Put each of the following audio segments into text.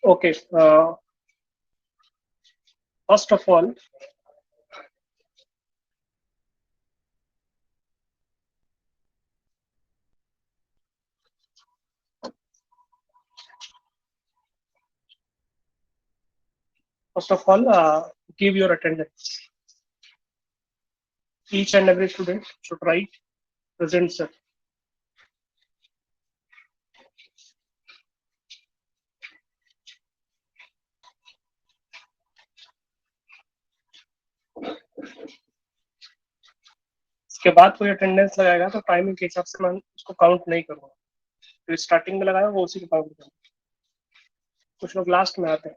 Okay. First of all, give your attendance. Each and every student should write present sir. इसके बाद कोई attendance लगाएगा तो timing के हिसाब से मैं उसको काउंट नहीं करूंगा। तो स्टार्टिंग में लगाया वो उसी को काउंट करूंगा। कुछ लोग लास्ट में आते हैं।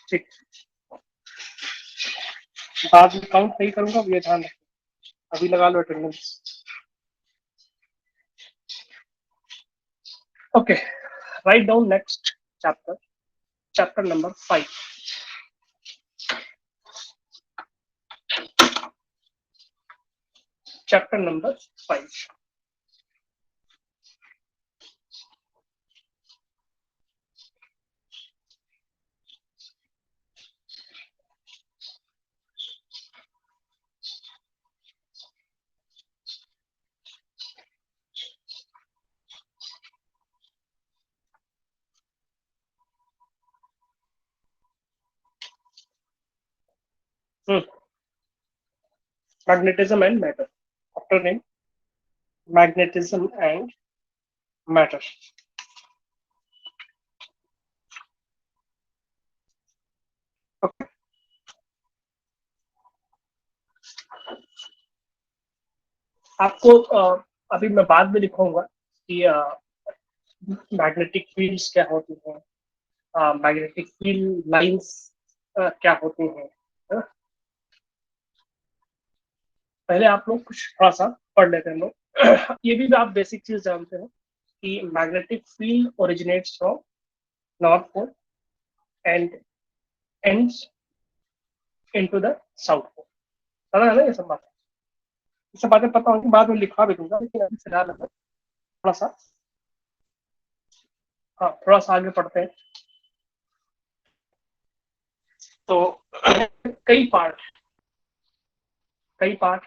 ठीक, बाद में काउंट नहीं करूंगा, ये ध्यान रखना। अभी लगा लो attendance. Okay, right down next chapter, chapter number 5। Chapter number 5। Magnetism and matter. Chapter name: Magnetism and matter. Okay. आपको अभी मैं बाद में लिखूंगा कि मैग्नेटिक फील्ड्स क्या होती हैं, मैग्नेटिक फील्ड लाइंस क्या होती हैं। पहले आप लोग कुछ थोड़ा सा पढ़ लेते हैं लोग। ये भी आप बेसिक चीज जानते हैं कि magnetic field originates from north pole and ends into the south pole. पता है ना ये सब बातें? ये सब बातें पता होंगी, बाद में लिखवा भी दूंगा, लेकिन अभी फिलहाल हमें थोड़ा सा थोड़ा सा आगे पढ़ते हैं। तो कई पार्ट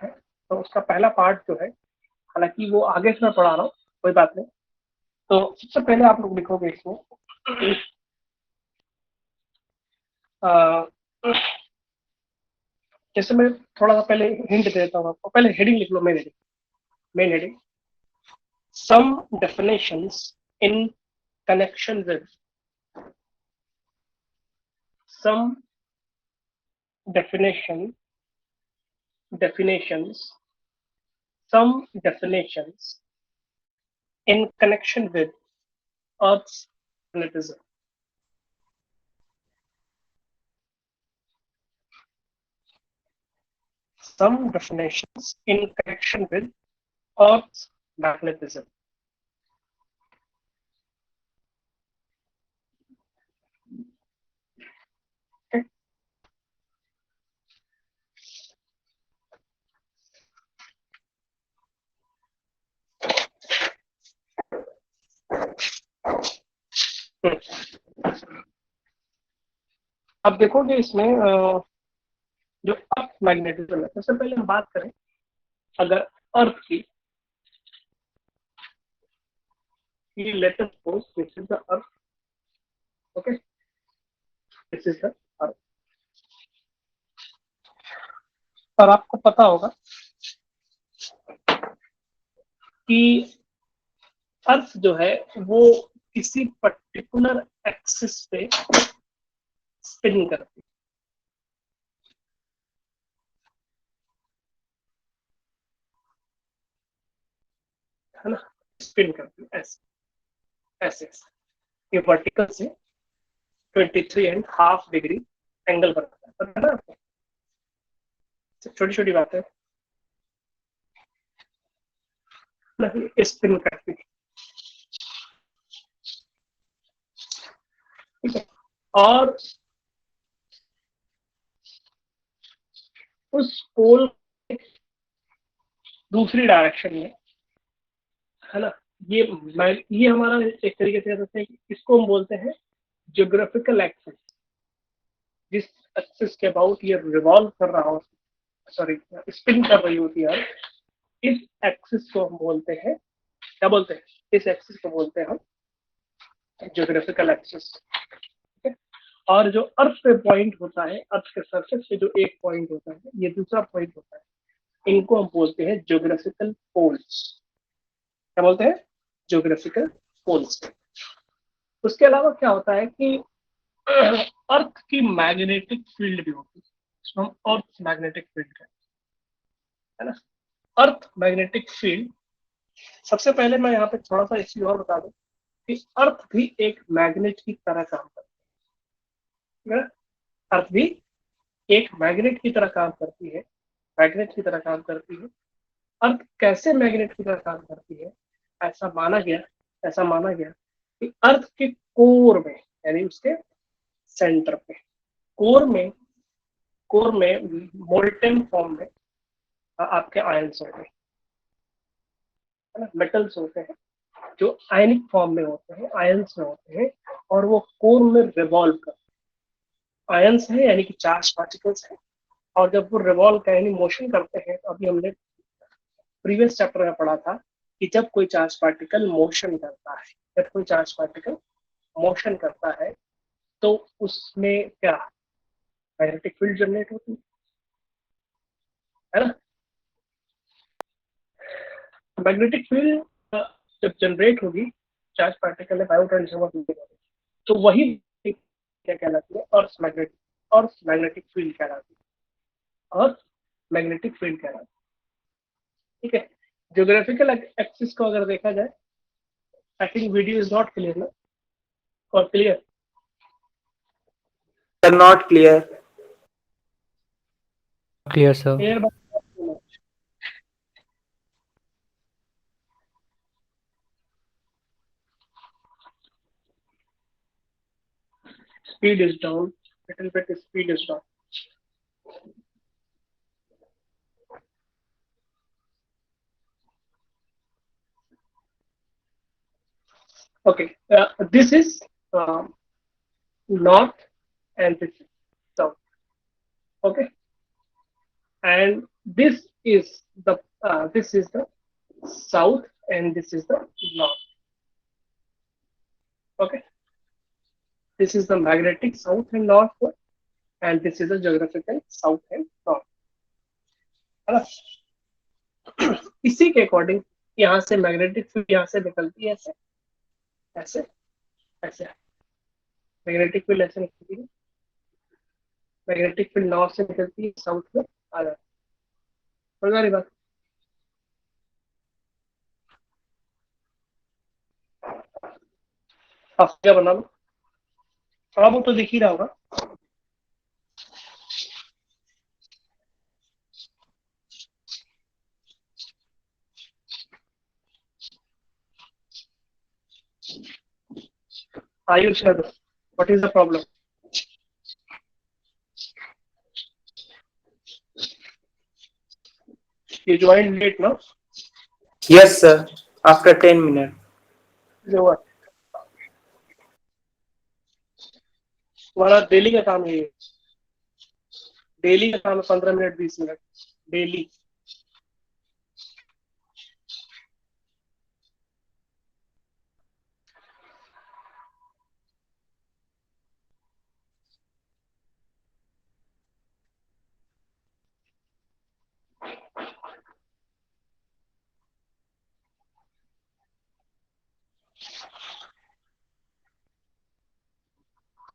है। तो उसका पहला पार्ट जो है, हालांकि वो आगे से मैं पढ़ा रहा हूँ, कोई बात नहीं। तो सबसे पहले आप लोग लिखोगे इसमें जैसे मैं थोड़ा सा पहले हिंट देता हूँ आपको। पहले हेडिंग लिख लो, main heading. Some definitions in connection with, some definitions some definitions in connection with Earth's magnetism. Some definitions in connection with Earth's magnetism. Okay. अब देखोगे इसमें जो अर्थ मैग्नेटिज्म है, सबसे पहले हम बात करें अगर अर्थ की, let us suppose this is the earth. Okay, this is the अर्थ। और आपको पता होगा कि अर्थ जो है वो किसी पर्टिकुलर एक्सिस पे स्पिन करती है ना, स्पिन करती है ऐसे ऐसे। ये वर्टिकल से 23.5 डिग्री एंगल बनाता है, पता है ना आपको? छोटी छोटी बात है, स्पिन करती है। ठीक है, और उस पोल दूसरी डायरेक्शन में, है ना। ये हमारा एक तरीके से कह सकते हैं कि इसको हम बोलते हैं ज्योग्राफिकल एक्सिस। जिस एक्सिस के अबाउट ये रिवॉल्व कर रहा हो, सॉरी स्पिन कर रही होती है, इस एक्सिस को हम बोलते हैं, क्या बोलते हैं, इस एक्सिस को बोलते हैं हम ज्योग्राफिकल एक्सिस। ठीक है। और जो अर्थ पे पॉइंट होता है, अर्थ के सरफेस पे जो एक पॉइंट होता है, ये दूसरा पॉइंट होता है, इनको हम बोलते हैं ज्योग्राफिकल पोल्स। क्या बोलते हैं? Geographical poles. उसके अलावा क्या होता है कि अर्थ की मैग्नेटिक फील्ड भी होती है, इसको हम अर्थ मैग्नेटिक फील्ड कहते हैं, है ना। अर्थ मैग्नेटिक फील्ड, सबसे पहले मैं यहाँ पे थोड़ा सा इसी और बता दूं कि अर्थ भी एक मैग्नेट की तरह काम करती है। अर्थ भी एक मैग्नेट की तरह काम करती है, मैग्नेट की तरह काम करती है। अर्थ कैसे मैग्नेट की तरह काम करती है? ऐसा माना गया ऐसा माना गया कि अर्थ के कोर में, यानी उसके सेंटर पे, कोर में कोर में मोल्टेन फॉर्म में आपके आयंस होते हैं, है ना, मेटल्स होते हैं जो आयनिक फॉर्म में होते हैं, आयंस में होते हैं, और वो कोर में रिवॉल्व करते हैं। आयंस है यानी कि चार्ज पार्टिकल्स है, और जब वो रिवॉल्व का यानी मोशन करते हैं, तो अभी हमने प्रीवियस चैप्टर में पढ़ा था कि जब कोई चार्ज पार्टिकल मोशन करता है, जब कोई चार्ज पार्टिकल मोशन करता है, तो उसमें क्या मैग्नेटिक फील्ड जनरेट होती है ना। मैग्नेटिक फील्ड जब जनरेट होगी, चार्ज पार्टिकल ने बायो ट्रांसफॉर्मर, तो वही क्या कहलाती है? अर्थ मैग्नेटिक फील्ड कहलाती है, अर्थ मैग्नेटिक फील्ड कहलाती है। ठीक है। ज्योग्राफिकल एक्सिस को अगर देखा जाए, I think video is not clear ना, और clear? Sir, not clear. Clear, sir. Clear बात? Speed is down, little bit speed is down. Okay, this is north and this is south. Okay, and this is the south and this is the north. Okay, this is the magnetic south and north pole, and this is the geographical south and north, है ना। इसी के according यहाँ से magnetic field यहाँ से निकलती है, ऐसे ऐसे ऐसे मैग्नेटिक फील्ड ऐसे निकलती है, मैग्नेटिक फील्ड नॉर्थ से निकलती है, साउथ में आ जाती है। समझ आ रही बात? आप क्या बना लो, थोड़ा बहुत तो दिख ही रहा होगा। Ayush Yadav, what is the problem? ये ज्वाइन लेट ना, Yes, sir. After 10 minutes. जो हुआ तुम्हारा डेली का काम है ये, डेली का काम है 15 minute 20 minute daily.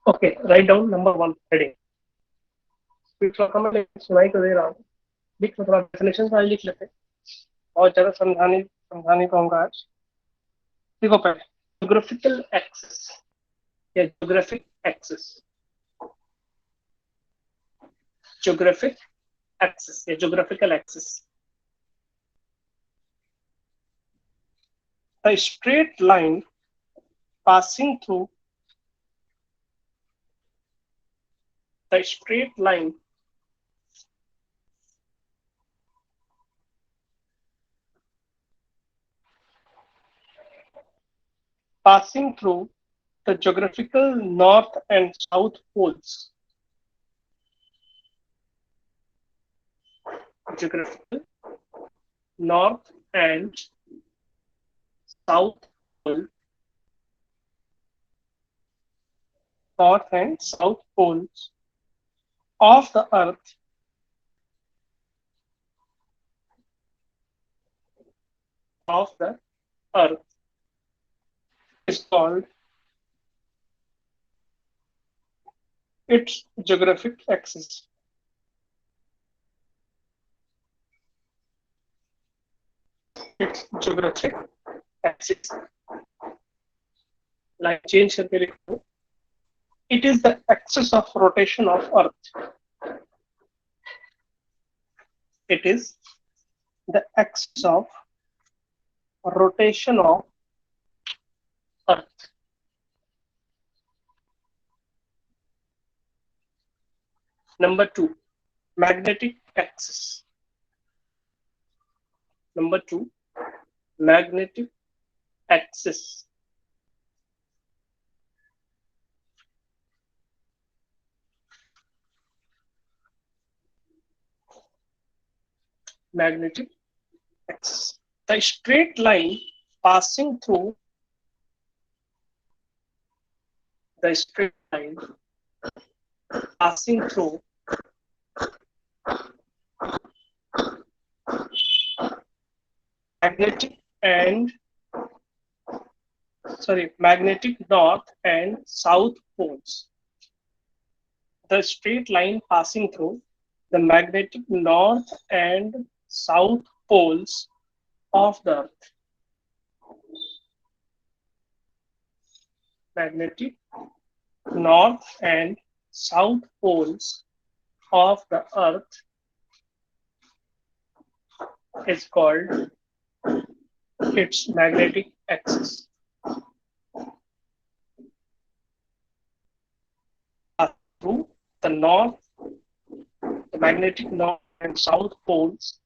Okay, right down number 1 heading. सुनाई तो दे रहा हूँ, लिख लो, थोड़ा डेफिनेशन सारी लिख लेते हैं, बहुत ज्यादा समझाने समझाने को होगा आज। देखो पहले ज्योग्राफिकल एक्सिस या ज्योग्राफिक एक्सिस, ज्योग्राफिक एक्सिस या geographical axis, a straight line passing through the straight line passing through the geographical north and south poles. Geographical north and south pole. North and south poles of the earth is called its geographic axis. Its geographic axis. Line change करके लिखो. It is the axis of rotation of Earth. It is the axis of rotation of Earth. Number 2, magnetic axis. Number 2, magnetic axis. Magnetic axis. The straight line passing through the straight line passing through magnetic north and south poles. The straight line passing through the magnetic north and south poles of the Earth. Magnetic north and south poles of the Earth is called its magnetic axis. Through the magnetic north and south poles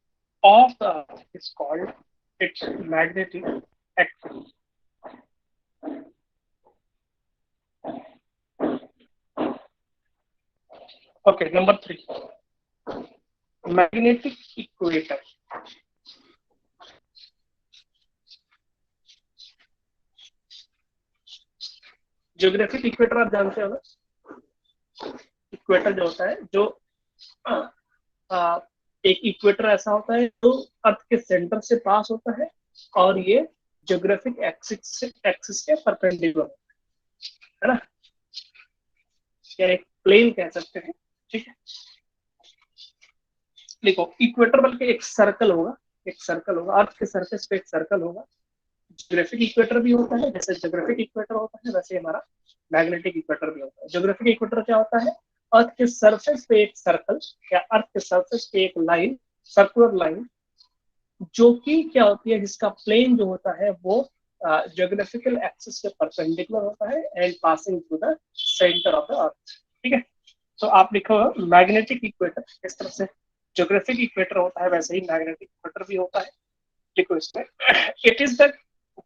of the Earth is called its magnetic axis. Okay, number 3, magnetic equator. Geographic equator आप जानते हो ना, equator जो होता है, जो एक equator ऐसा होता है जो अर्थ के सेंटर से पास होता है और ये ज्योग्राफिक एक्सिस के परपेंडिकुलर है ना, या एक प्लेन कह सकते हैं. ठीक है, देखो इक्वेटर बल्कि एक सर्कल होगा, अर्थ के सरफेस पे एक सर्कल होगा. ज्योग्राफिक इक्वेटर भी होता है, जैसे ज्योग्राफिक इक्वेटर होता है वैसे हमारा मैग्नेटिक इक्वेटर भी होता है. ज्योग्राफिक इक्वेटर क्या होता है, अर्थ के सरफेस पे एक सर्कल या अर्थ के सरफेस पे एक लाइन, सर्कुलर लाइन, जो कि क्या होती है, जिसका प्लेन जो होता है वो ज्योग्राफिकल एक्सिस के परपेंडिकुलर होता है and passing through the centre of the अर्थ. ठीक है, तो आप लिखो मैग्नेटिक इक्वेटर. इस तरह से ज्योग्राफिक इक्वेटर होता है वैसे ही मैग्नेटिक इक्वेटर भी होता है. लिखो इसमें, it is the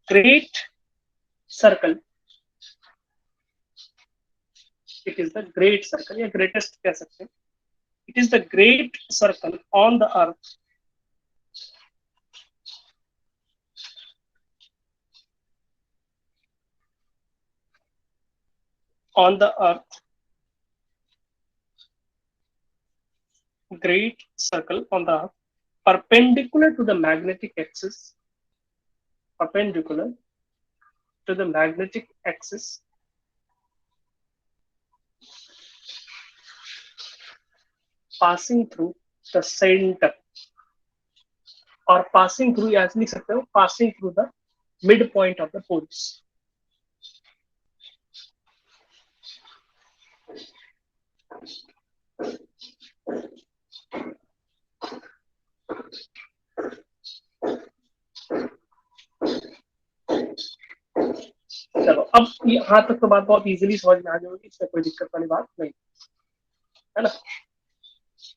great circle. It is the great circle या greatest कह सकते हैं. It is the great circle on the earth great circle on the earth, perpendicular to the magnetic axis, passing through the center, और passing through या लिख सकते हो passing through the midpoint of the poles. चलो अब यहाँ तक तो बात बहुत इजीली समझ में आ जाएगी, इसमें कोई दिक्कत वाली बात नहीं है ना.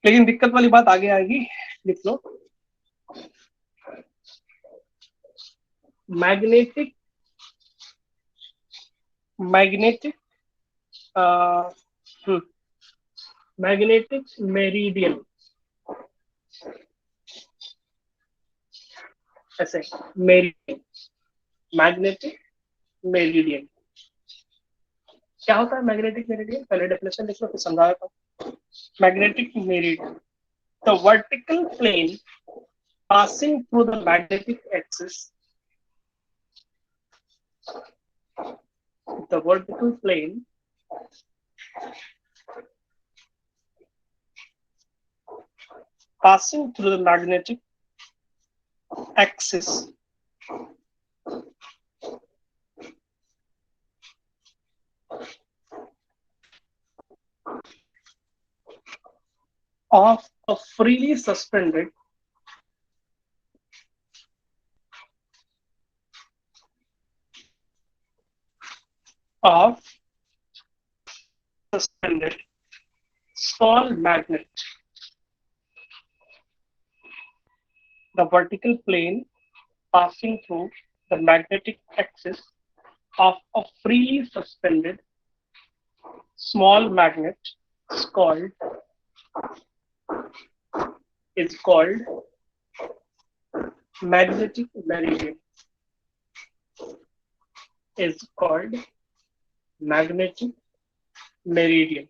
लेकिन दिक्कत वाली बात आगे आएगी. लिख लो, magnetic magnetic uh, hmm, magnetic meridian, ऐसे मेरिडियन, मैग्नेटिक मेरिडियन क्या होता है? मैग्नेटिक मेरिडियन पहले डेफिनेशन लिख लो फिर समझाया था। Magnetic meridian, the vertical plane passing through the magnetic axis, the vertical plane passing through the magnetic axis of a freely suspended of suspended small magnet, the vertical plane passing through the magnetic axis of a freely suspended small magnet is called magnetic meridian, is called magnetic meridian.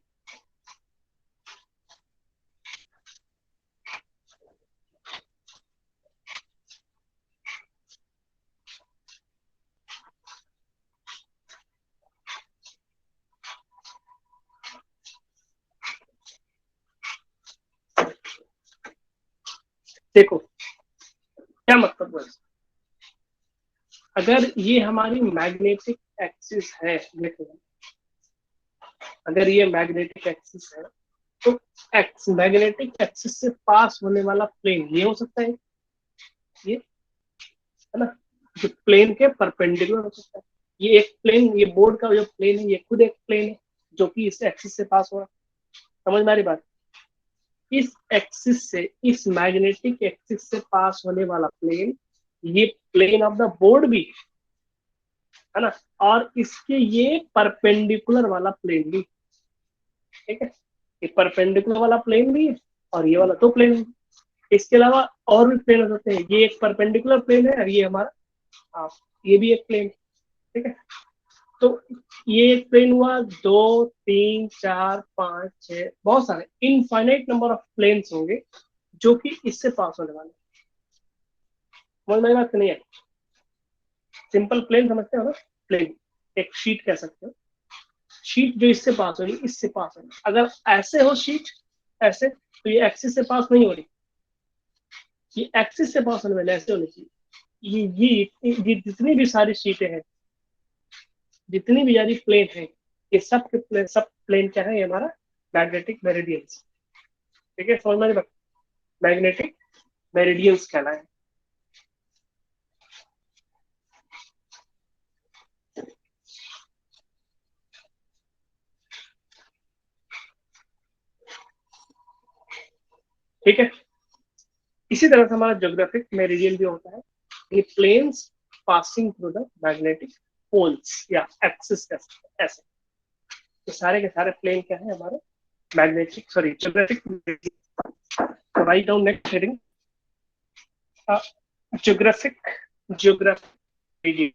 देखो क्या मतलब है, अगर ये हमारी magnetic axis है, देखो अगर ये मैग्नेटिक एक्सिस है तो मैग्नेटिक एक्सिस से पास होने वाला प्लेन ये हो सकता है, ये है ना, जो प्लेन के परपेंडिकुलर हो सकता है। ये एक प्लेन, ये बोर्ड का जो प्लेन है ये खुद एक प्लेन है जो कि इस एक्सिस से पास हो रहा है। समझ में आ रही बात? इस एक्सिस से, इस मैग्नेटिक एक्सिस से पास होने वाला प्लेन, ये प्लेन ऑफ द बोर्ड भी है ना, और इसके ये परपेंडिकुलर वाला प्लेन भी, ठीक है, ये परपेंडिकुलर वाला प्लेन भी है और ये वाला दो प्लेन है। इसके अलावा और भी प्लेन हो सकते हैं, ये एक परपेंडिकुलर प्लेन है और ये हमारा ये भी एक प्लेन, ठीक है। तो ये एक प्लेन हुआ, 2 3 4 5 6, बहुत सारे इनफाइनाइट नंबर ऑफ प्लेन्स होंगे जो कि इससे पास होने वाले। समझ में बात नहीं है? सिंपल प्लेन समझते हो ना, प्लेन एक शीट कह सकते हो, शीट जो इससे पास हो रही, इससे पास हो रही। अगर ऐसे हो शीट ऐसे, तो ये एक्सिस से पास नहीं हो रही, ये एक्सिस से पास होने वाले ऐसे होनी चाहिए। ये जितनी भी सारी शीटें हैं, जितनी भी सारी प्लेन है, ये सब के प्लेन, सब प्लेन क्या है, ये हमारा मैग्नेटिक मेरिडियंस, ठीक है। समझ में? मैग्नेटिक मेरिडियंस कहलाए। ठीक है, इसी तरह से हमारा ज्योग्राफिक मेरिडियन भी होता है, ये planes passing through the magnetic poles या एक्सिस का ऐसे। तो सारे के सारे प्लेन क्या है हमारे magnetic, sorry geographic. Right down next heading, geographic meridian.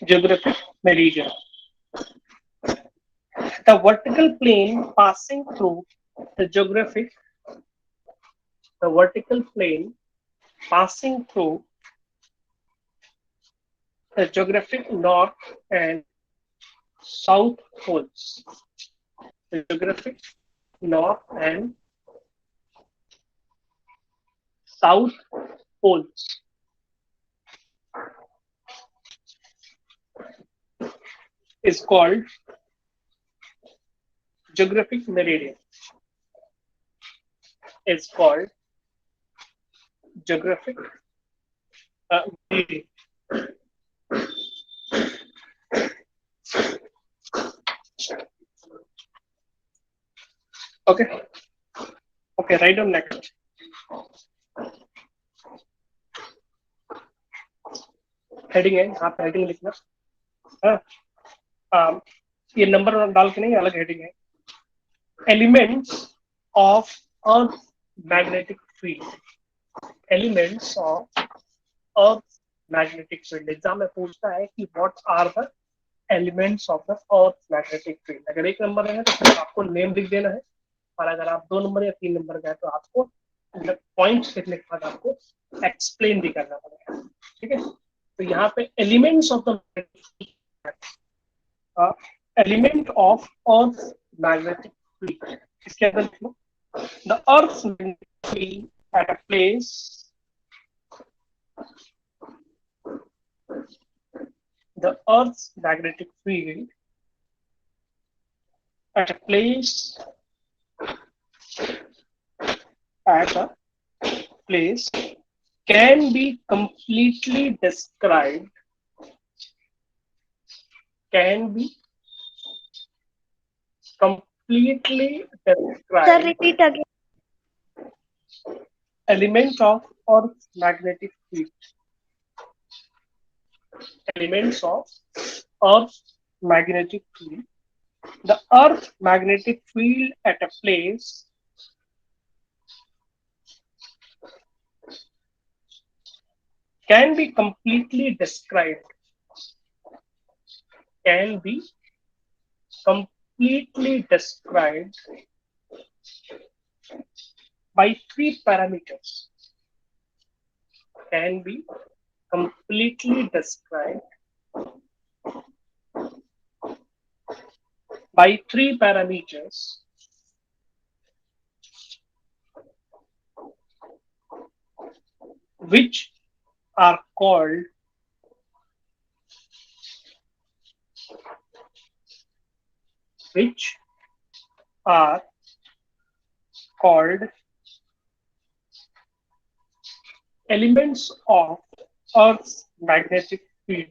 Geographic meridian, the vertical plane passing through the vertical plane passing through the geographic north and south poles. The geographic north and south poles is called geographic meridian. Is called geographic meridian. Okay. Okay, write down next. Heading है, यहाँ पे heading लिखना। हाँ, ये number डाल के नहीं, अलग हेडिंग है। Elements of earth magnetic field. Elements of earth magnetic field. Exam में पूछता है कि what are the elements of the earth magnetic field. अगर एक नंबर है तो फिर आपको नेम लिख देना है, और अगर आप 2 नंबर या 3 नंबर का है तो आपको पॉइंट्स लिखने के बाद आपको एक्सप्लेन भी करना पड़ेगा। ठीक है, तो यहाँ पे elements of the element of earth magnetic field, इसके अंदर लिखो the earth magnetic field at a place the earth's magnetic field at a place at a place can be completely described, can be completely Sir, described. repeat again. Element of earth's magnetic field. Elements of earth's magnetic field. The earth magnetic field at a place can be completely described, can be completely described by 3 parameters, can be completely described by 3 parameters which are called which are called elements of Earth's magnetic field.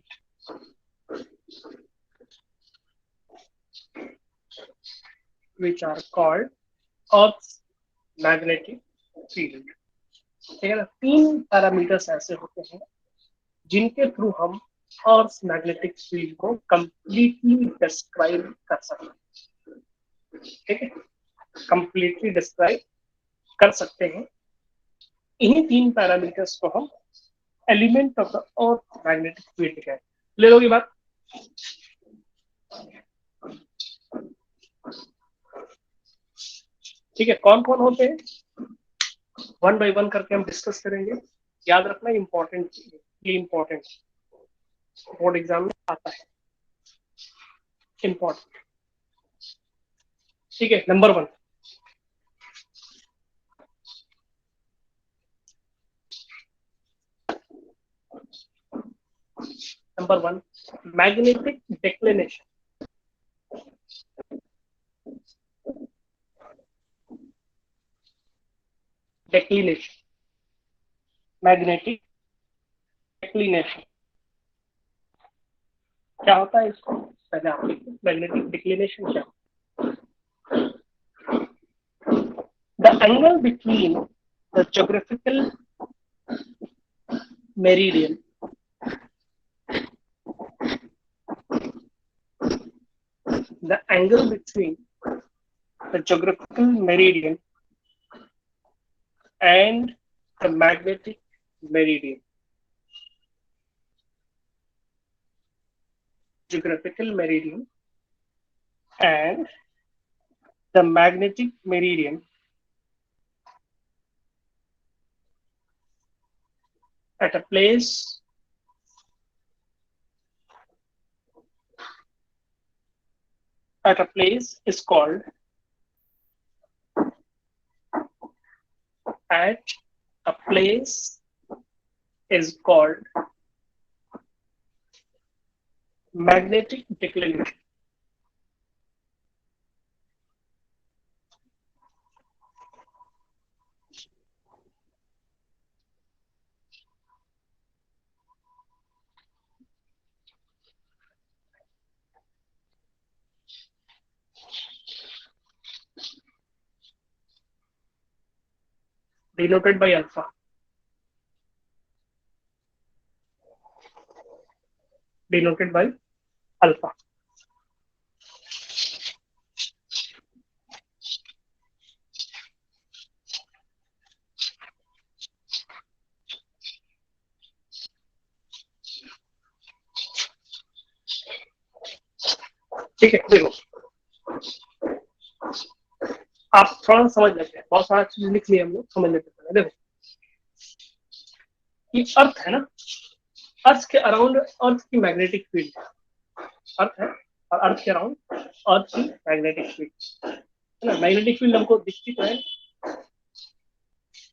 Which are called Earth's magnetic field. ठीक है ना, 3 parameters ऐसे होते हैं जिनके through हम अर्थ magnetic field को completely describe कर सकते हैं। ठीक है, कंप्लीटली डिस्क्राइब कर सकते हैं। इन्हीं 3 पैरामीटर्स को हम element of the earth magnetic field कहते हैं। ले लो ये बात। ठीक है, कौन कौन होते हैं, 1 बाय 1 करके हम डिस्कस करेंगे। याद रखना, इंपॉर्टेंट, ये इंपॉर्टेंट बोर्ड एग्जाम में आता है, इंपॉर्टेंट। ठीक है, number 1, magnetic declination. Declination, magnetic declination क्या होता है, इसको पहले आप लिखो। मैग्नेटिक डिक्लिनेशन क्या, the angle between the geographical meridian the angle between the geographical meridian and the magnetic meridian. Geographical meridian and the magnetic meridian at a place is called magnetic declination. denoted by alpha. Denoted by alpha. ठीक है, देखो आप थोड़ा समझ लेते हैं, बहुत सारा चीज लिख लिया हम लोग, समझ लेते हैं। देखो ये अर्थ है ना, अर्थ के अराउंड अर्थ की मैग्नेटिक फील्ड अर्थ है, और अर्थ के अराउंड अर्थ की मैग्नेटिक फील्ड है ना। मैग्नेटिक फील्ड हमको दिखती तो है,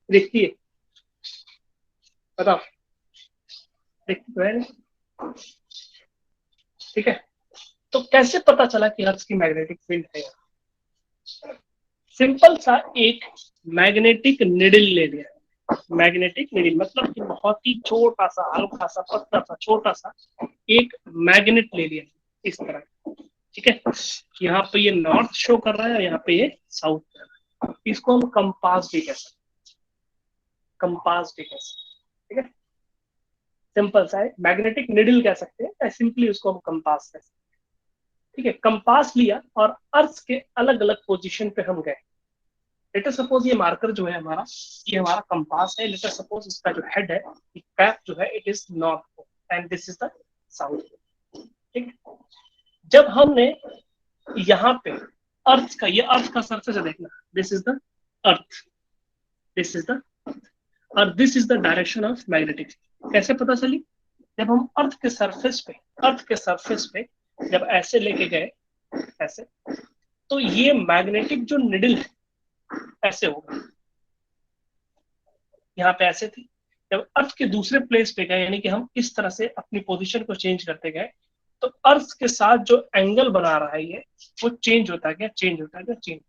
दिखती है, बताओ, दिखती तो है ना, ठीक है। तो कैसे पता चला कि अर्थ की मैग्नेटिक फील्ड है? सिंपल सा एक मैग्नेटिक निडल ले लिया। मैग्नेटिक निडल मतलब कि बहुत ही छोटा सा, हल्का सा, पतला सा, छोटा सा एक मैग्नेट ले लिया इस तरह, ठीक है। यहाँ पे ये नॉर्थ शो कर रहा है, यहाँ पे ये साउथ कर रहा है। इसको हम कंपास भी कह सकते, कंपास भी कह सकते, ठीक है। सिंपल सा है, मैग्नेटिक निडल कह सकते हैं, सिंपली उसको हम कंपास कह सकते हैं, ठीक है। कंपास लिया और अर्थ के अलग अलग पोजीशन पे हम गए। लेटर सपोज ये मार्कर जो है हमारा, ये हमारा कंपास है। लेटर सपोज इसका जो हेड है, कैप जो है, it is north pole and this is the south pole, ठीक है। जब हमने यहाँ पे अर्थ का, ये अर्थ का सरफेस है, देखना, this is the earth, this is the, और this is the direction of magnetic. कैसे पता चली? जब हम अर्थ के सरफेस पे, अर्थ के सरफेस पे जब ऐसे लेके गए, ऐसे, तो ये मैग्नेटिक जो निडल है ऐसे होगा, यहाँ पे ऐसे थी। जब अर्थ के दूसरे प्लेस पे गए, यानी कि हम इस तरह से अपनी पोजीशन को चेंज करते गए, तो अर्थ के साथ जो एंगल बना रहा है ये, वो चेंज होता गया, चेंज होता गया, चेंज।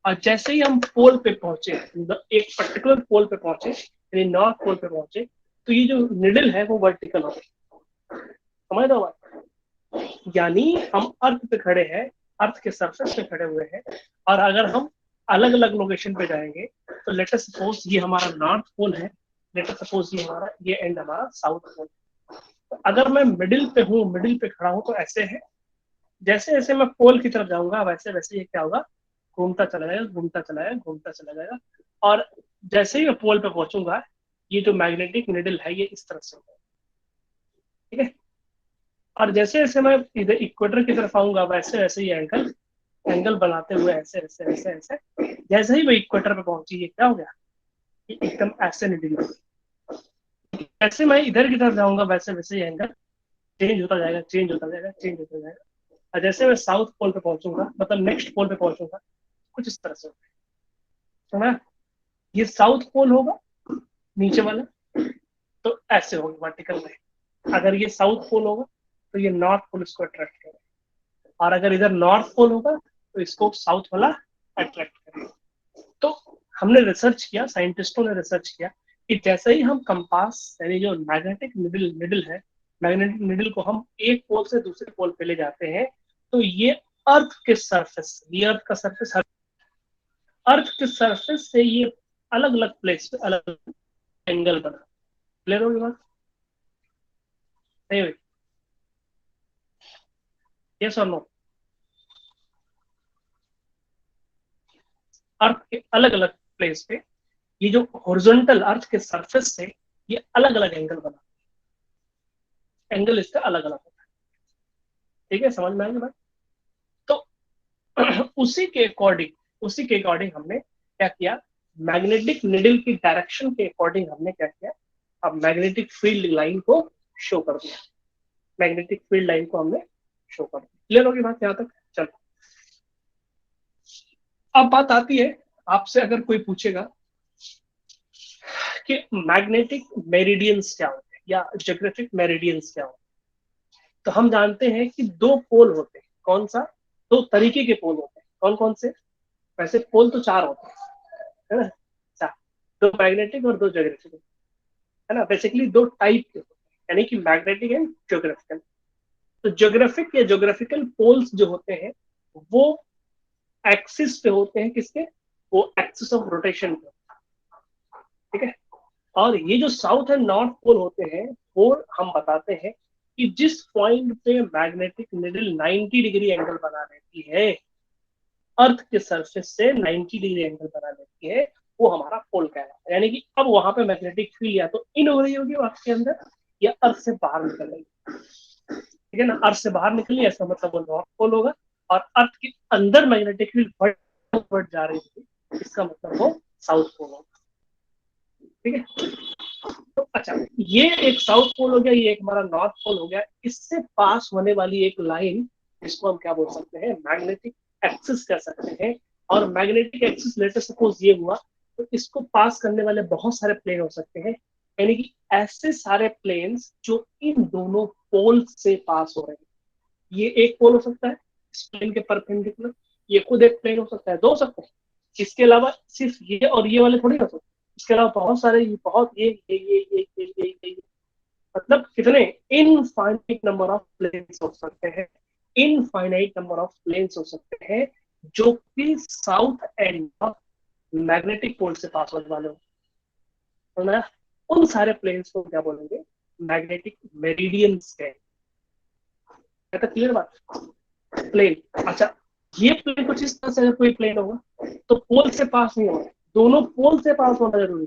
और जैसे ही हम पोल पे पहुंचे, एक पर्टिकुलर पोल पे पहुंचे, यानी नॉर्थ पोल पे पहुंचे, तो ये जो निडल है वो वर्टिकल हो गई। समझ रहे हो बात? यानी हम अर्थ पे खड़े हैं, अर्थ के सरफेस पे खड़े हुए हैं, और अगर हम अलग अलग लोकेशन पे जाएंगे, तो लेटर सपोज ये हमारा नॉर्थ पोल है, लेटर सपोज ये हमारा, ये एंड हमारा साउथ पोल। तो अगर मैं मिडिल पे हूँ, मिडिल पे खड़ा हूँ, तो ऐसे है, जैसे जैसे मैं पोल की तरफ जाऊंगा वैसे वैसे ये क्या होगा, घूमता चला जाएगा, घूमता चला जाएगा, घूमता चला जाएगा। और जैसे ही मैं पोल पे पहुंचूंगा, ये जो मैग्नेटिक निडल है ये इस तरफ से होगा, ठीक है। और जैसे जैसे मैं इधर इक्वेटर की तरफ आऊंगा, वैसे वैसे ही एंगल, एंगल बनाते हुए ऐसे ऐसे ऐसे ऐसे, जैसे ही वो इक्वेटर पे पहुंची, ये क्या हो गया, ये एकदम ऐसे निकल गया। जैसे मैं इधर की तरफ जाऊंगा, वैसे वैसे ही एंगल चेंज होता जाएगा, चेंज होता जाएगा, चेंज होता जाएगा। और जैसे मैं साउथ पोल पे पहुंचूंगा, मतलब नेक्स्ट पोल पे पहुंचूंगा, कुछ इस तरह से होगा, समझा? ये साउथ पोल होगा नीचे वाला, तो ऐसे होगा वर्टिकल में। अगर ये साउथ पोल होगा, तो ये नॉर्थ पोल इसको अट्रैक्ट करेगा, और अगर इधर नॉर्थ पोल होगा, तो इसको साउथ वाला अट्रैक्ट करेगा। तो हमने रिसर्च किया, साइंटिस्टों ने रिसर्च किया कि जैसे ही हम कंपास, यानी जो मैग्नेटिक निडल निडल है, मैग्नेटिक निडल को हम एक पोल से दूसरे पोल पे ले जाते हैं, तो ये अर्थ के सरफेस, ये अर्थ का सरफेस, अर्थ के सरफेस से ये अलग अलग प्लेस पे अलग एंगल बना। क्लियर होगी बात? नहीं हुई? यस और नो? अर्थ के अलग अलग प्लेस पे ये जो हॉरिजॉन्टल अर्थ के सरफेस से ये अलग अलग एंगल बना, एंगल इसका अलग अलग होता है, ठीक है। समझ में आएगी बात? तो उसी के अकॉर्डिंग हमने क्या किया, मैग्नेटिक निडल की डायरेक्शन के अकॉर्डिंग हमने क्या किया, अब मैग्नेटिक फील्ड लाइन को शो कर दिया, मैग्नेटिक फील्ड लाइन को हमने शो कर दिया। क्लियर होगी बात यहाँ तक? चलो, अब बात आती है, आपसे अगर कोई पूछेगा कि मैग्नेटिक मेरिडियंस क्या होते हैं या ज्योग्राफिक मेरिडियंस क्या होते हैं, तो हम जानते हैं कि दो पोल होते हैं। कौन सा? दो तरीके के पोल होते हैं। कौन कौन से? वैसे पोल तो चार होते हैं, है ना, चार, दो मैग्नेटिक और दो ज्योग्राफिक, है ना। बेसिकली दो टाइप के होते हैं, यानी कि मैग्नेटिक एंड ज्योग्राफिकल। तो ज्योग्राफिक या ज्योग्राफिकल पोल्स जो होते हैं, वो एक्सिस पे होते हैं, किसके? वो एक्सिस ऑफ रोटेशन पे, ठीक है। और ये जो साउथ एंड नॉर्थ पोल होते हैं वो हम बताते हैं कि जिस पॉइंट पे मैग्नेटिक निडल 90 डिग्री एंगल बना लेती है, अर्थ के सरफेस से 90 डिग्री एंगल बना लेती है, वो हमारा पोल कहलाता है। यानी कि अब वहां पे मैग्नेटिक फील्ड या तो इन हो रही होगी आपके अंदर, या अर्थ से बाहर निकल रही है। ठीक है ना, अर्थ से बाहर निकली ऐसा मतलब वो नॉर्थ पोल होगा, और अर्थ के अंदर मैग्नेटिक फील्ड बढ़ जा रही होगी, इसका मतलब वो साउथ पोल होगा। ठीक है। तो अच्छा, ये एक साउथ पोल हो गया, ये एक हमारा नॉर्थ पोल हो गया। इससे पास होने वाली एक लाइन, जिसको हम क्या बोल सकते हैं, मैग्नेटिक एक्सिस कह सकते हैं। और मैग्नेटिक एक्सिस लेटर सपोज ये हुआ, तो इसको पास करने वाले बहुत सारे प्लेन हो सकते हैं। यानी कि ऐसे सारे प्लेन्स जो इन दोनों पोल से पास हो रहे हैं। ये एक पोल हो सकता है इस प्लेन के परपेंडिकुलर, ये खुद एक प्लेन हो सकता है, दो हो सकते हैं। इसके अलावा सिर्फ ये और ये वाले थोड़ी हो सकते हैं, इसके अलावा बहुत सारे, बहुत ये मतलब कितने इनफाइनाइट नंबर ऑफ प्लेन्स हो सकते हैं, इनफाइनाइट नंबर ऑफ प्लेन्स हो सकते हैं जो कि south and north magnetic pole से पास होने वाले हो ना। उन सारे प्लेन्स को क्या बोलेंगे, मैग्नेटिक मेरिडियंस कहेंगे। तो क्लियर बात, प्लेन। अच्छा, ये प्लेन कुछ इस तरह से, अगर कोई प्लेन होगा तो पोल से पास नहीं होगा, दोनों पोल से पास होना जरूरी,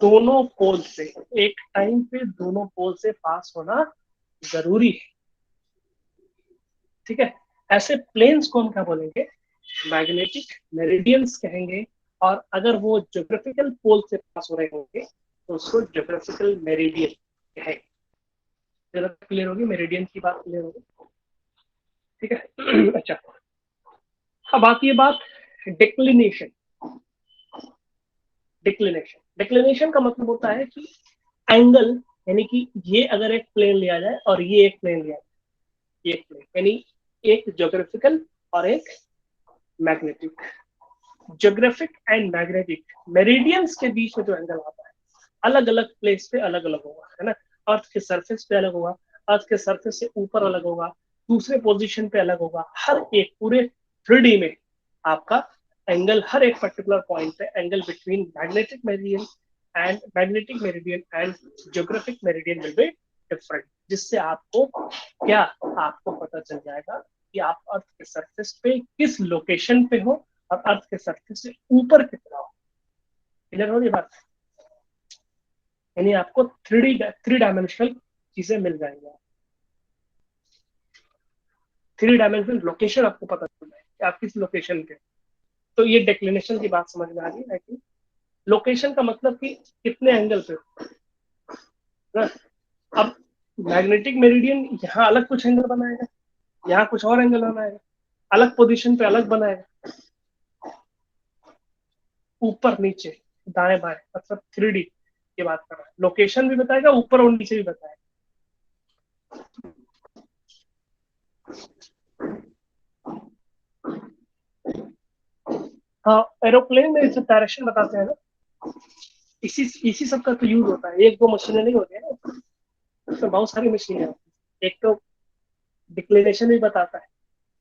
दोनों पोल से एक टाइम पे दोनों पोल से पास होना जरूरी है। ठीक है। ऐसे प्लेन्स को हम क्या बोलेंगे, मैग्नेटिक मेरिडियंस कहेंगे। और अगर वो ज्योग्राफिकल पोल से पास हो रहे होंगे तो उसको ज्योग्राफिकल मेरिडियन कहेंगे। जरा क्लियर होगी, मेरिडियन की बात क्लियर होगी। ठीक है। अच्छा, अब आती है बात डिक्लिनेशन। डिक्लिनेशन का मतलब होता है कि एंगल, यानी कि ये अगर एक प्लेन लिया जाए और ये एक प्लेन लिया जाए, ये एक प्लेन यानी एक ज्योग्राफिकल और एक magnetic. Geographic and magnetic meridians के बीच में जो एंगल आता है, अलग अलग प्लेस पे अलग अलग होगा, है ना। अर्थ के सरफेस पे अलग होगा, अर्थ के सरफेस से ऊपर अलग होगा, दूसरे पोजीशन पे अलग होगा। हर एक पूरे 3D में आपका एंगल, हर एक पर्टिकुलर पॉइंट पे angle between magnetic meridian and geographic meridian will be different. जिससे आपको क्या, आपको पता चल जाएगा कि आप अर्थ के सरफेस पे किस लोकेशन पे हो और अर्थ के सरफेस से ऊपर कितना हो। क्लियर हो रही बात, यानी आपको थ्री डायमेंशनल चीजें मिल जाएंगी। थ्री डायमेंशनल लोकेशन आपको पता चल जाएगी कि आप किस लोकेशन पे। तो ये डिक्लिनेशन की बात समझ में आ रही है कि लोकेशन का मतलब कि कितने एंगल पे ना। अब मैग्नेटिक मेरिडियन यहाँ अलग कुछ एंगल बनाएगा, यहाँ कुछ और एंगल बनाएगा, अलग पोजीशन पे अलग बनाएगा, ऊपर नीचे दाएं बाएं, मतलब 3D की बात कर रहा है। लोकेशन भी बताएगा, ऊपर और नीचे भी बताएगा। हाँ, एरोप्लेन में जैसे डायरेक्शन बताते हैं ना, इसी इसी सब का तो यूज होता है। एक दो मशीनें नहीं होती है ना, उसमें बहुत सारी मशीनें होती है। एक तो डिक्लिनेशन भी बताता है,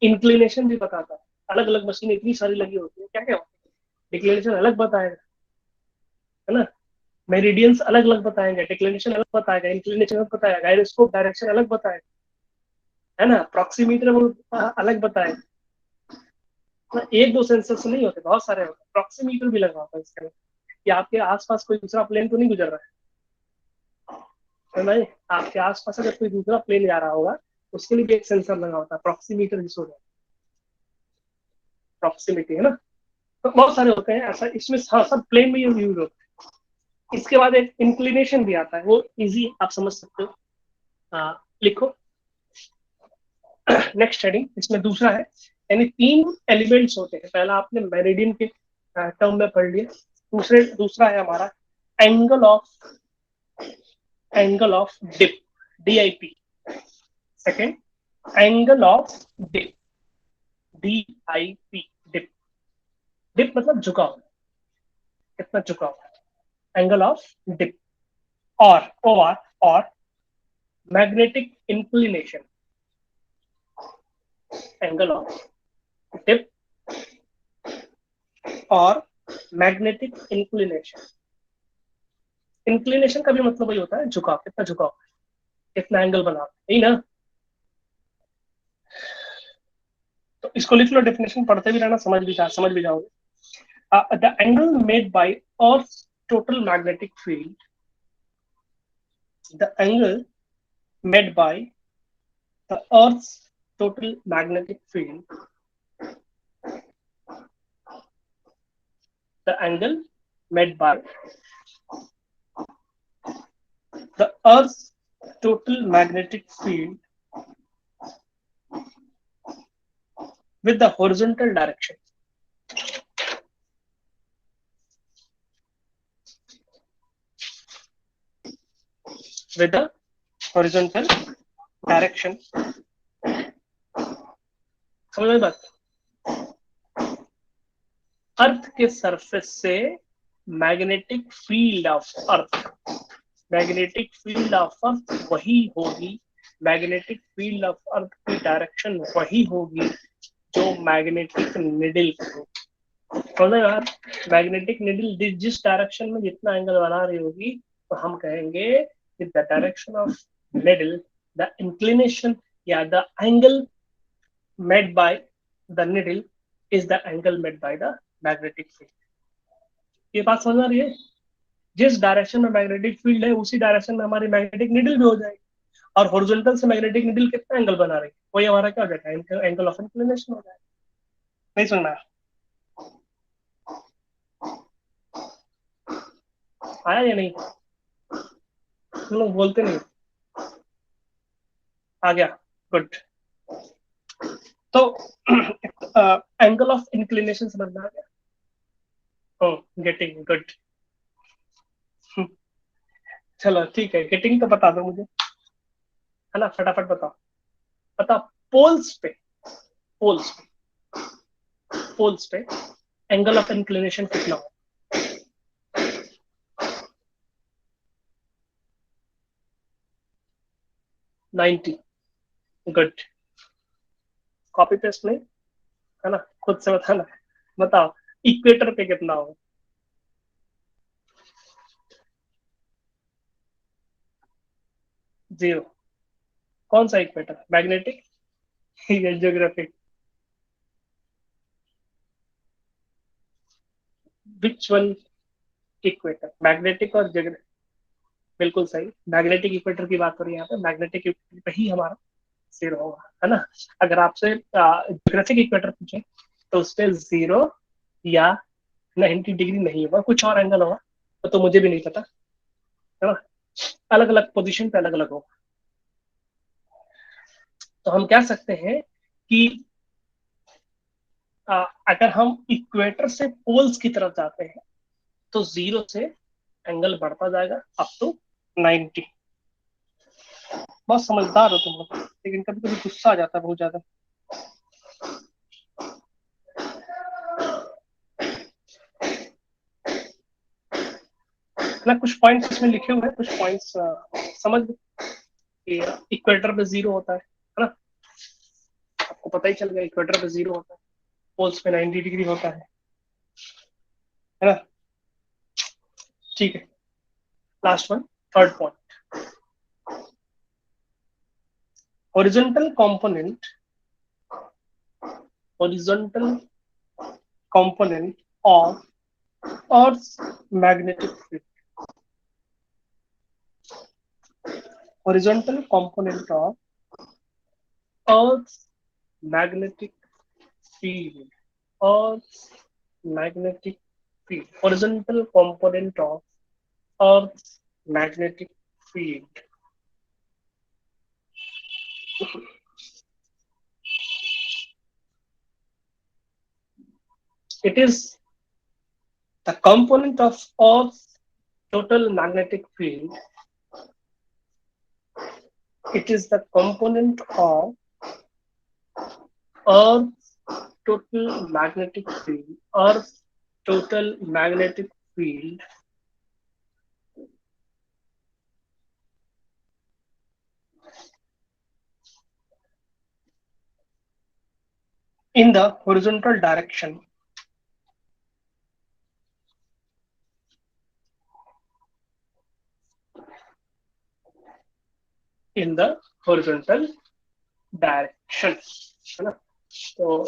इंक्लिनेशन भी बताता है। अलग अलग मशीनें इतनी सारी लगी होती है, क्या क्या होती है। डिक्लिनेशन अलग बताएगा, है ना। मेरिडियंस अलग अलग बताएंगे, डिक्लिनेशन अलग बताएगा, इंक्लिनेशन अलग बताएगा, गायरोस्कोप डायरेक्शन अलग बताएगा, है ना। प्रॉक्सीमीटर वो अलग बताएगा। ना एक दो सेंसर से नहीं होते, बहुत सारे होते हैं। प्रॉक्सीमीटर भी लगा होता है इसके अंदर कि आपके आसपास कोई दूसरा प्लेन तो नहीं गुजर रहा है ना। आपके आसपास अगर कोई दूसरा प्लेन जा रहा होगा, उसके लिए भी एक सेंसर लगा होता है, प्रॉक्सीमीटर जिसको कहते हैं, प्रॉक्सिमिटी, है ना। तो बहुत सारे होते हैं ऐसा इसमें। हाँ, सब प्लेन में ये यूज होता है। इसके बाद एक इंक्लिनेशन भी आता है, वो इजी आप समझ सकते हो। लिखो नेक्स्ट हेडिंग, इसमें दूसरा है। यानी तीन एलिमेंट्स होते हैं। पहला आपने मेरिडियन के टर्म में पढ़ लिया। दूसरा है हमारा angle of dip, DIP। Second, angle of dip, DIP, dip. Dip मतलब झुका हुआ, कितना झुका हुआ, एंगल ऑफ डिप। और magnetic inclination, angle of dip और मैग्नेटिक इंक्लिनेशन, इंक्लिनेशन का भी मतलब वही होता है झुकाव, कितना झुकाव, कितना एंगल बना, यही ना। तो इसको लिख लो, डेफिनेशन पढ़ते भी रहना, समझ भी जाओगे। The angle made bye earth total magnetic field, the angle made by the earth total magnetic field, the angle made by the Earth's total magnetic field with the horizontal direction. With the horizontal direction. समझ में बात? अर्थ के surface से magnetic field of earth, magnetic field of earth वही होगी, magnetic field of earth की direction वही होगी जो मैग्नेटिक निडल होगी। समझ यार, मैग्नेटिक निडल जिस डायरेक्शन में जितना एंगल बना रही होगी, तो हम कहेंगे कि the direction of needle, the inclination या the angle made by the needle is the angle made by the magnetic field. ये बात समझ आ रही है? जिस डायरेक्शन में मैग्नेटिक फील्ड है उसी डायरेक्शन में हमारी मैग्नेटिक निडल भी हो जाएगी, और हॉरिजॉन्टल से मैग्नेटिक निडल कितना एंगल बना रही है, वही हमारा क्या हो जाएगा, एंगल ऑफ इंक्लिनेशन हो जाएगा। नहीं सुनना आया या नहीं? तुम लोग बोलते नहीं। आ गया, गुड। तो एंगल ऑफ इंक्लिनेशन समझ में आ गया? Getting, good. चलो ठीक है, गेटिंग तो बता दो मुझे, है ना, फटाफट बताओ। बताओ, पोल्स पे, पोल्स पोल्स पे एंगल ऑफ इंक्लिनेशन कितना हो? 90, गुड। कॉपी पेस्ट नहीं, है ना, खुद से बताना। बताओ, इक्वेटर पे कितना हो? 0। कौन सा इक्वेटर, मैग्नेटिक या geographic? Which one equator, magnetic और ज्योग्राफिक? बिल्कुल सही, मैग्नेटिक इक्वेटर की बात हो रही है यहाँ पे, मैग्नेटिक इक्वेटर पे ही हमारा सिर होगा, है ना। अगर आपसे ज्योग्राफिक इक्वेटर पूछे तो उसपे 0 या 90 डिग्री नहीं होगा, कुछ और एंगल होगा, तो मुझे भी नहीं पता, है ना। अलग अलग पोजीशन पे अलग अलग होगा। तो हम कह सकते हैं कि अगर हम इक्वेटर से पोल्स की तरफ जाते हैं तो 0 से एंगल बढ़ता जाएगा अप टू 90। बहुत समझदार हो तुम लोग, लेकिन कभी कभी गुस्सा आ जाता है बहुत ज्यादा। ना कुछ पॉइंट्स इसमें लिखे हुए हैं, कुछ पॉइंट्स समझ कि इक्वेटर पे 0 होता है ना। आपको पता ही चल गया, इक्वेटर पे 0 होता है, पोल्स पे 90 डिग्री होता है ना। ठीक है, last one, third point. horizontal component horizontal component of Earth's magnetic field, horizontal component of Earth's magnetic field, Earth's magnetic field, horizontal component of Earth's magnetic field. It is the component of Earth's total magnetic field. It is the component of Earth's total magnetic field, Earth's total magnetic field in the horizontal direction in the horizontal direction, है ना। तो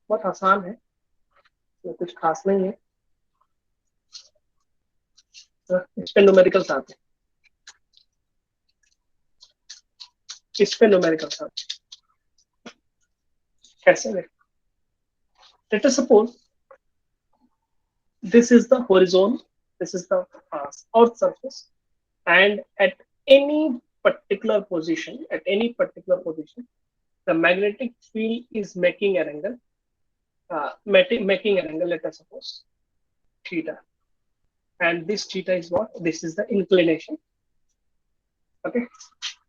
बहुत आसान है, तो कुछ खास नहीं है। तो इस पे न्यूमेरिकल्स आते हैं, इस पे न्यूमेरिकल्स आते हैं। कैसे है? Let us suppose this is the horizon, this is the earth surface, and at any any particular position, the magnetic field is making an angle, making an angle, let us suppose theta, and this theta is what? This is the inclination. Okay,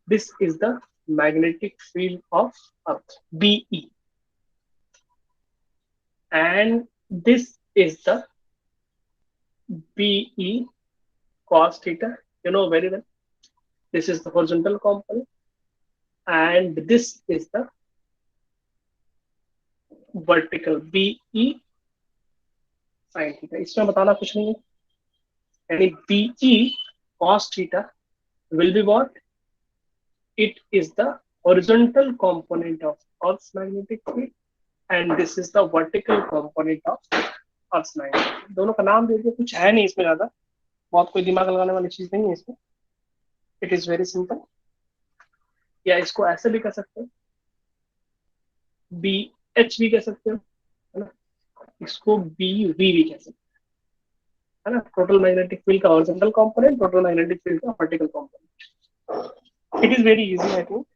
this is the magnetic field of Earth, BE, and this is the BE cos theta. You know very well. This is the horizontal component, and this is the vertical BE sin theta. इसमें बताना कुछ नहीं है, यानी BE cos theta will be what? It is the horizontal component of Earth's magnetic field, and this is the vertical component of Earth's magnetic field. दोनों का नाम दे दिया, कुछ है नहीं इसमें ज्यादा, बहुत कोई दिमाग लगाने वाली चीज नहीं है इसमें. It is very simple. या इसको ऐसे भी कर सकते हो, बी एच भी कह सकते हो, है ना. इसको बी वी भी कह सकते हो, है ना. टोटल मैग्नेटिक फील्ड का horizontal component, total magnetic field का vertical component. It is very easy I think.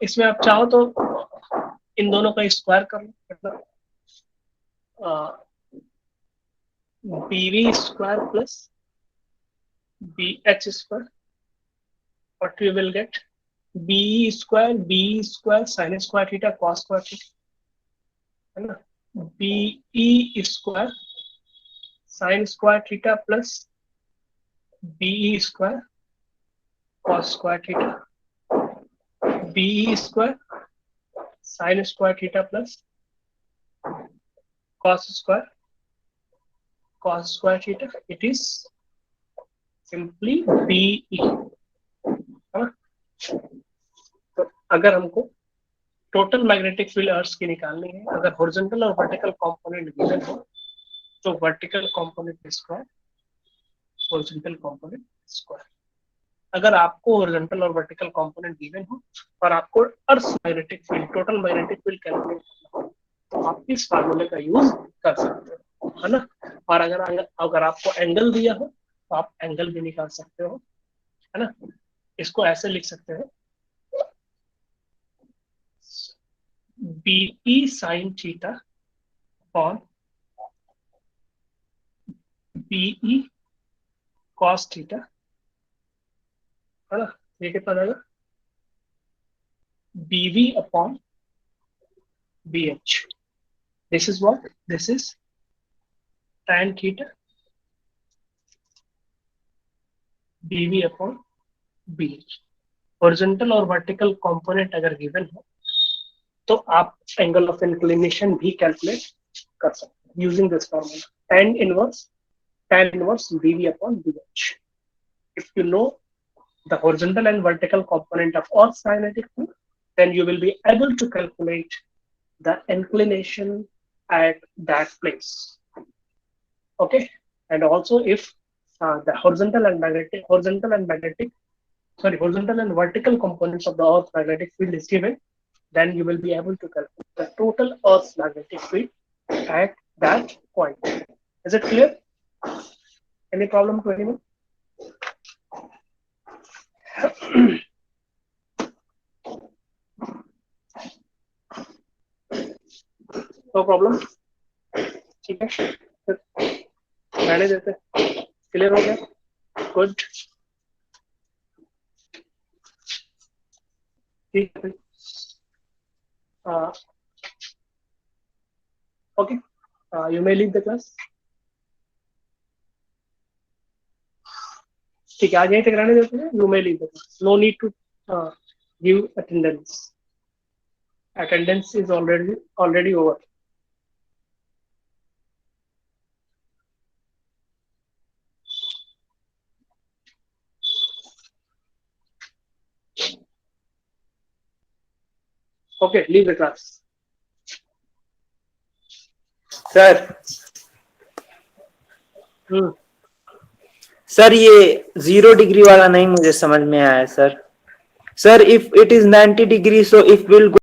इसमें आप चाहो तो इन दोनों का स्क्वायर कर लो, मतलब bv square plus bh square. What we will get? b square sin square theta cos square theta, है ना. be square sin square theta plus be square cos square theta, be square sin square theta plus cos square theta. It is simply be, है ना. तो अगर हमको total magnetic field earth की निकालनी है, अगर हॉरिजॉन्टल और वर्टिकल कंपोनेंट गिवन हो, तो vertical component square, horizontal component square. अगर आपको हॉरिजॉन्टल और वर्टिकल कंपोनेंट गिवन हो और आपको अर्थ magnetic field, total magnetic field calculate करना हो, तो आप इस फार्मूले का यूज कर सकते हो, है ना. और अगर आपको एंगल दिया हो तो आप एंगल भी निकाल सकते हो, है ना. इसको ऐसे लिख सकते हैं, BE sin theta upon BE cos theta, है ना. ये कितना जाएगा? BV upon BH. This is what? This is tan theta BV upon BH. Horizontal और वर्टिकल कंपोनेंट अगर गिवन हो तो आप एंगल ऑफ इंक्लिनेशन भी कैलकुलेट कर सकते हैं using this formula, tan inverse BV upon BH. If you know the horizontal and vertical component of Earth's magnetic field, then you will be able to calculate the inclination at that place. Okay, and also if the horizontal and vertical components of the Earth's magnetic field is given, then you will be able to calculate the total Earth's magnetic field at that point. Is it clear? Any problem to anyone? No problem. ठीक है, रहने देते. Clear हो गया? Good. ठीक है. Okay, you may leave the class. ठीक है, आज यहीं तक रहने देते हैं. You may leave the class. No need to give attendance. Attendance is already over. Okay, leave the class. Sir Hmm. Sir ये 0 डिग्री वाला नहीं मुझे समझ में आया sir. Sir, if it is 90 degrees, so if we'll go